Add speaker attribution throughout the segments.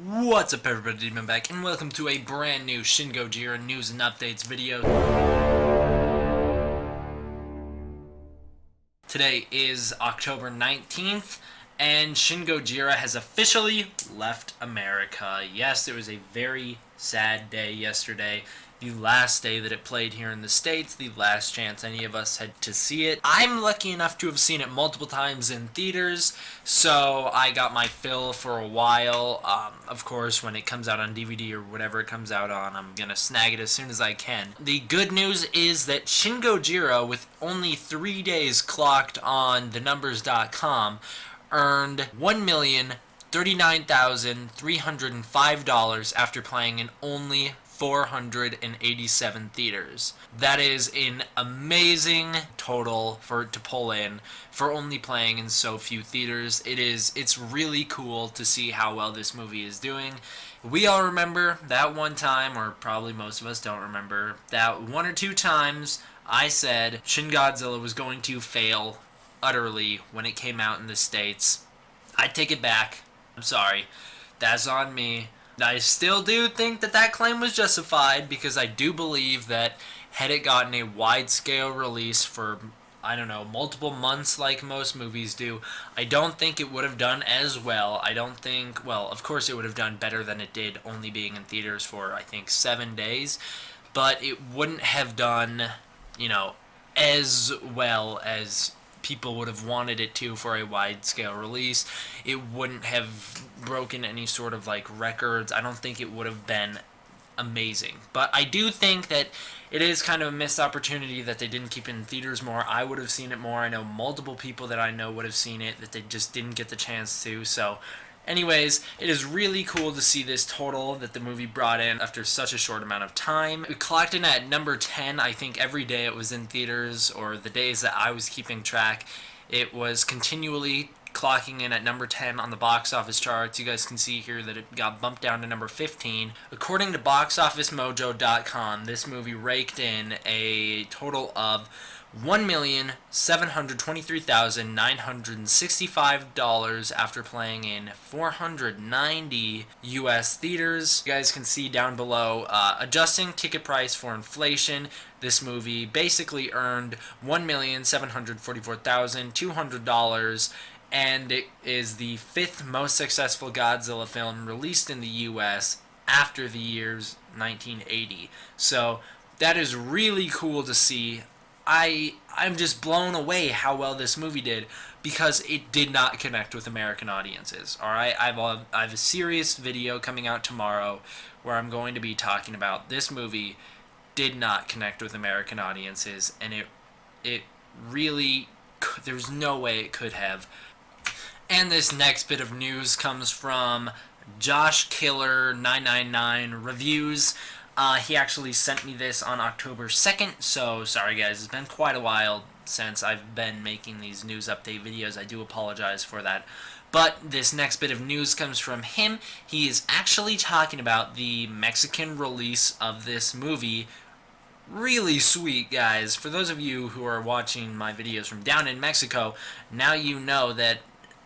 Speaker 1: What's up everybody, Demon back, and welcome to a brand new Shin Godzilla news and updates video. Today is October 19th, and Shin Godzilla has officially left America. Yes, it was a very sad day yesterday. The last day that it played here in the States, the last chance any of us had to see it. I'm lucky enough to have seen it multiple times in theaters, so I got my fill for a while. Of course, when it comes out on DVD or whatever it comes out on, I'm gonna snag it as soon as I can. The good news is that Shin Gojira, with only 3 days clocked on thenumbers.com, earned $1,039,305 after playing in only 487 theaters. That is an amazing total for it to pull in for only playing in so few theaters. It's really cool to see how well this movie is doing. We all remember that one time, or probably most of us don't remember, that one or two times I said Shin Godzilla was going to fail utterly when it came out in the States. I take it back. I'm sorry. That's on me. I still do think that claim was justified, because I do believe that had it gotten a wide-scale release for, I don't know, multiple months like most movies do, I don't think it would have done as well. I don't think, well, of course it would have done better than it did only being in theaters for, I think, 7 days, but it wouldn't have done, as well as people would have wanted it to for a wide-scale release. It wouldn't have broken any sort of records. I don't think it would have been amazing. But I do think that it is kind of a missed opportunity that they didn't keep it in theaters more. I would have seen it more. I know multiple people that I know would have seen it that they just didn't get the chance to. So anyways, it is really cool to see this total that the movie brought in after such a short amount of time. It clocked in at number 10, I think, every day it was in theaters, or the days that I was keeping track. It was continually clocking in at number 10 on the box office charts. You guys can see here that it got bumped down to number 15. According to BoxOfficeMojo.com, this movie raked in a total of $1,723,965 after playing in 490 US theaters. You guys can see down below, adjusting ticket price for inflation, this movie basically earned $1,744,200, and it is the 5th most successful Godzilla film released in the US after the years 1980. So that is really cool to see. I'm just blown away how well this movie did, because it did not connect with American audiences. Alright, I have a serious video coming out tomorrow where I'm going to be talking about this movie did not connect with American audiences, and it really, there's no way it could have. And this next bit of news comes from Josh Killer 999 Reviews. He actually sent me this on October 2nd, so sorry guys, it's been quite a while since I've been making these news update videos. I do apologize for that. But this next bit of news comes from him. He is actually talking about the Mexican release of this movie. Really sweet, guys. For those of you who are watching my videos from down in Mexico, now you know that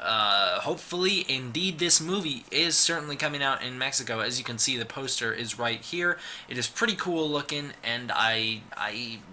Speaker 1: hopefully, indeed, this movie is certainly coming out in Mexico. As you can see, the poster is right here. It is pretty cool looking, and I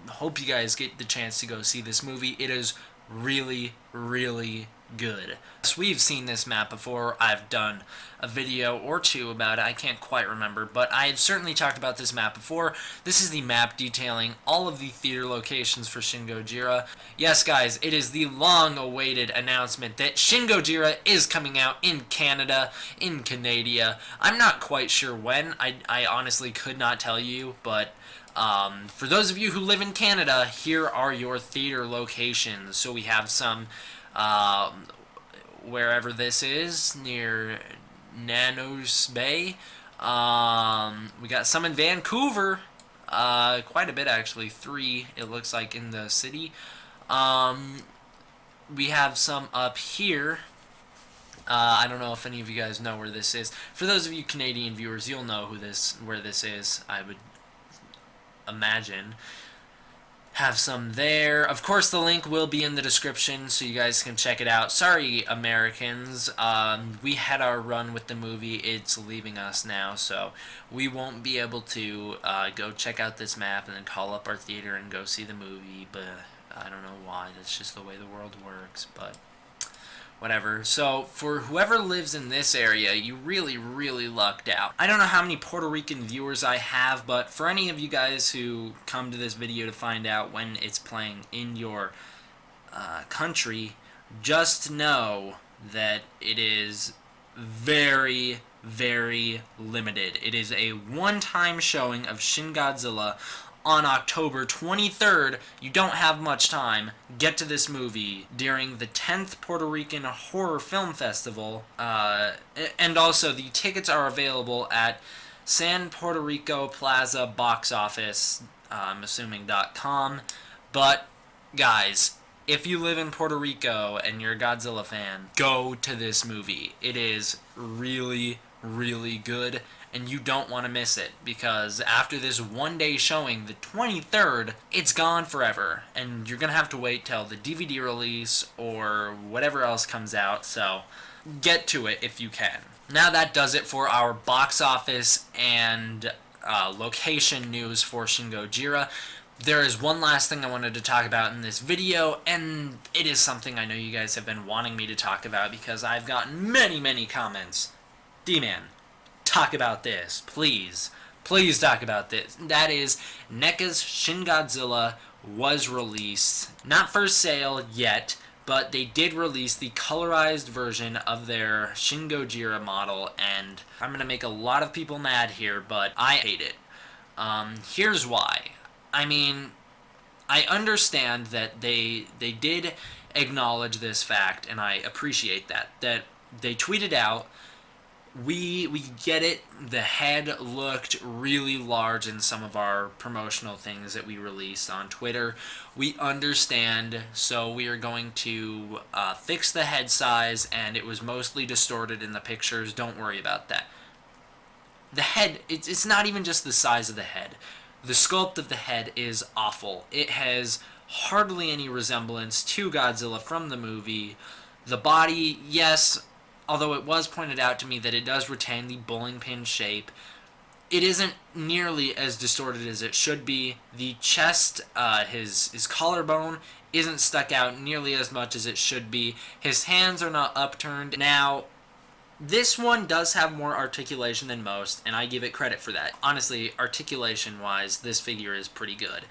Speaker 1: hope you guys get the chance to go see this movie. It is really, really good. So we've seen this map before. I've done a video or two about it. I can't quite remember, but I've certainly talked about this map before. This is the map detailing all of the theater locations for Shin Gojira. Yes, guys, it is the long-awaited announcement that Shin Gojira is coming out in Canada, in Canada. I'm not quite sure when. I honestly could not tell you, but for those of you who live in Canada, here are your theater locations. So we have some wherever this is, near Nanos Bay. We got some in Vancouver, quite a bit actually, 3 it looks like in the city. We have some up here. I don't know if any of you guys know where this is. For those of you Canadian viewers, you'll know where this is, I would imagine. Have some there. Of course, the link will be in the description so you guys can check it out. Sorry, Americans. We had our run with the movie. It's leaving us now, so we won't be able to go check out this map and then call up our theater and go see the movie. But I don't know why. That's just the way the world works. But whatever. So, for whoever lives in this area, you really, really lucked out. I don't know how many Puerto Rican viewers I have, but for any of you guys who come to this video to find out when it's playing in your country, just know that it is very, very limited. It is a one-time showing of Shin Godzilla on October 23rd. You don't have much time. Get to this movie during the 10th Puerto Rican Horror Film Festival. And also, the tickets are available at San Puerto Rico Plaza Box Office, I'm assuming .com. But, guys, if you live in Puerto Rico and you're a Godzilla fan, go to this movie. It is really, really good, and you don't want to miss it, because after this one-day showing, the 23rd, it's gone forever, and you're going to have to wait till the DVD release or whatever else comes out, so get to it if you can. Now that does it for our box office and location news for Shin Gojira. There is one last thing I wanted to talk about in this video, and it is something I know you guys have been wanting me to talk about because I've gotten many, many comments. D-Man, talk about this, please. Please talk about this. That is, NECA's Shin Godzilla was released. Not for sale yet, but they did release the colorized version of their Shin Gojira model, and I'm going to make a lot of people mad here, but I hate it. Here's why. I mean, I understand that they did acknowledge this fact, and I appreciate that they tweeted out, we get it, the head looked really large in some of our promotional things that we released on Twitter. We understand, so we are going to fix the head size, and it was mostly distorted in the pictures. Don't worry about that. The head, it's not even just the size of the head. The sculpt of the head is awful. It has hardly any resemblance to Godzilla from the movie. The body, yes, although it was pointed out to me that it does retain the bowling pin shape, it isn't nearly as distorted as it should be. The chest, his collarbone, isn't stuck out nearly as much as it should be. His hands are not upturned. Now, this one does have more articulation than most, and I give it credit for that. Honestly, articulation-wise, this figure is pretty good.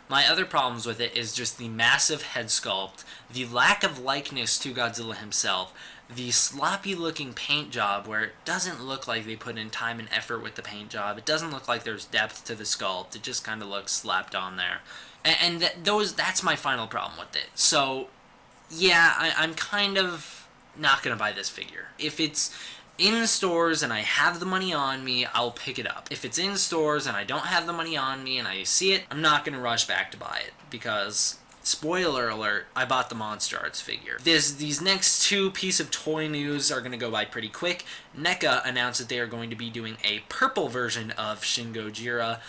Speaker 1: My other problems with it is just the massive head sculpt, the lack of likeness to Godzilla himself, the sloppy-looking paint job where it doesn't look like they put in time and effort with the paint job. It doesn't look like there's depth to the sculpt. It just kind of looks slapped on there. And that's my final problem with it. So, yeah, I'm kind of not going to buy this figure. If it's in stores and I have the money on me, I'll pick it up. If it's in stores and I don't have the money on me and I see it, I'm not going to rush back to buy it because, spoiler alert, I bought the Monster Arts figure. These next two pieces of toy news are going to go by pretty quick. NECA announced that they are going to be doing a purple version of Shin Gojira.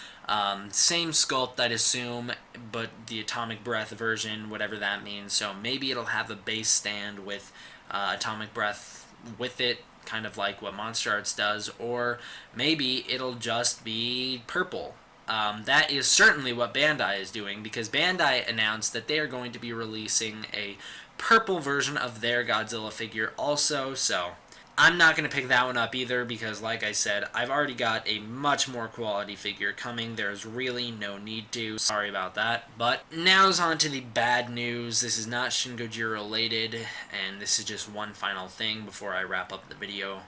Speaker 1: Same sculpt, I'd assume, but the Atomic Breath version, whatever that means. So maybe it'll have a base stand with Atomic Breath with it, kind of like what Monster Arts does, or maybe it'll just be purple. That is certainly what Bandai is doing, because Bandai announced that they are going to be releasing a purple version of their Godzilla figure also, so I'm not going to pick that one up either because, like I said, I've already got a much more quality figure coming. There's really no need to. Sorry about that. But now's on to the bad news. This is not Shin Gojira related, and this is just one final thing before I wrap up the video.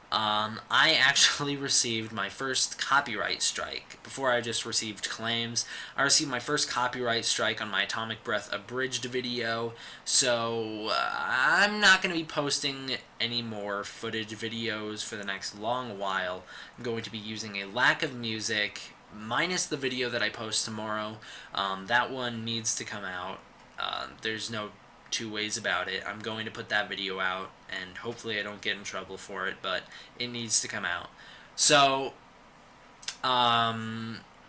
Speaker 1: I actually received my first copyright strike. Before I just received claims, I received my first copyright strike on my Atomic Breath abridged video, so I'm not going to be posting any more footage videos for the next long while. I'm going to be using a lack of music, minus the video that I post tomorrow. That one needs to come out. There's no two ways about it. I'm going to put that video out, and hopefully I don't get in trouble for it, but it needs to come out. So,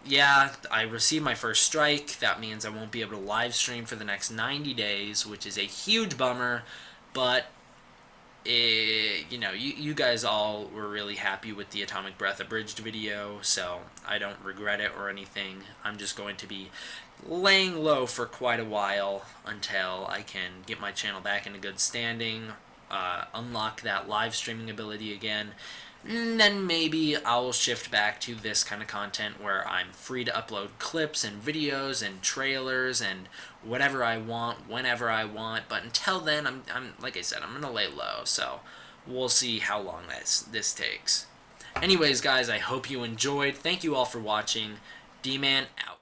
Speaker 1: yeah, I received my first strike. That means I won't be able to live stream for the next 90 days, which is a huge bummer. But you guys all were really happy with the Atomic Breath Abridged video, so I don't regret it or anything. I'm just going to be laying low for quite a while until I can get my channel back into good standing, unlock that live streaming ability again, and then maybe I'll shift back to this kind of content where I'm free to upload clips and videos and trailers and whatever I want, whenever I want. But until then, I'm like I said, I'm gonna lay low. So we'll see how long this takes. Anyways, guys, I hope you enjoyed. Thank you all for watching. D-Man out.